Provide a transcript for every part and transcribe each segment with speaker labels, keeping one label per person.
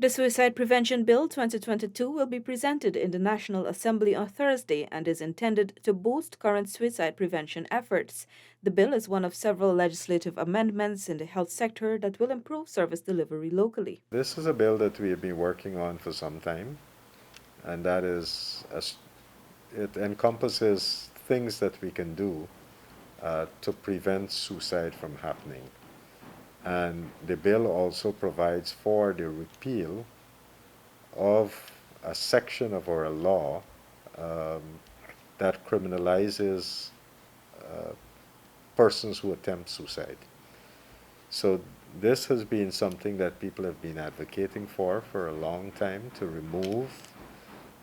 Speaker 1: The Suicide Prevention Bill 2022 will be presented in the National Assembly on Thursday and is intended to boost current suicide prevention efforts. The bill is one of several legislative amendments in the health sector that will improve service delivery locally.
Speaker 2: This is a bill that we have been working on for some time, and it encompasses things that we can do to prevent suicide from happening. And the bill also provides for the repeal of a section of our law um, that criminalizes uh, persons who attempt suicide. So this has been something that people have been advocating for a long time, to remove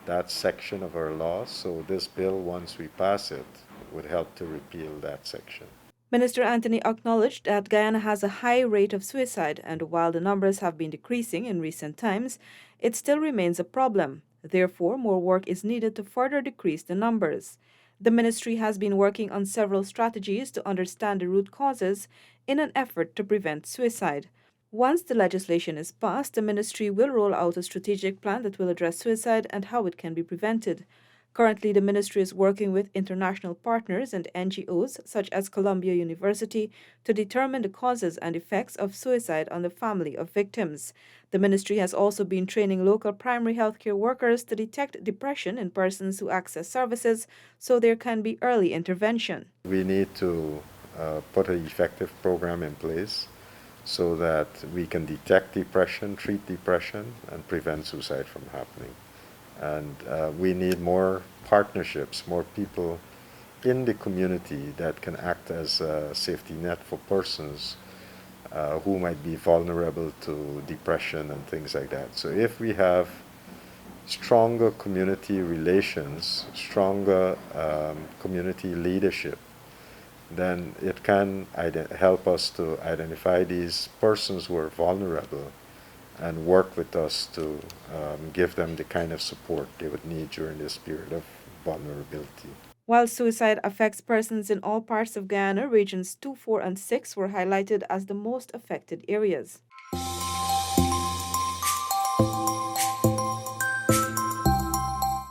Speaker 2: that section of our law. So this bill, once we pass it, would help to repeal that section.
Speaker 1: Minister Anthony acknowledged that Guyana has a high rate of suicide, and while the numbers have been decreasing in recent times, it still remains a problem. Therefore, more work is needed to further decrease the numbers. The ministry has been working on several strategies to understand the root causes in an effort to prevent suicide. Once the legislation is passed, the ministry will roll out a strategic plan that will address suicide and how it can be prevented. Currently, the ministry is working with international partners and NGOs such as Columbia University to determine the causes and effects of suicide on the family of victims. The ministry has also been training local primary healthcare workers to detect depression in persons who access services so there can be early intervention.
Speaker 2: We need to put an effective program in place so that we can detect depression, treat depression, and prevent suicide from happening. And we need more partnerships, more people in the community that can act as a safety net for persons who might be vulnerable to depression and things like that. So if we have stronger community relations, stronger community leadership, then it can help us to identify these persons who are vulnerable and work with us to give them the kind of support they would need during this period of vulnerability.
Speaker 1: While suicide affects persons in all parts of Guyana, regions 2, 4, and 6 were highlighted as the most affected areas.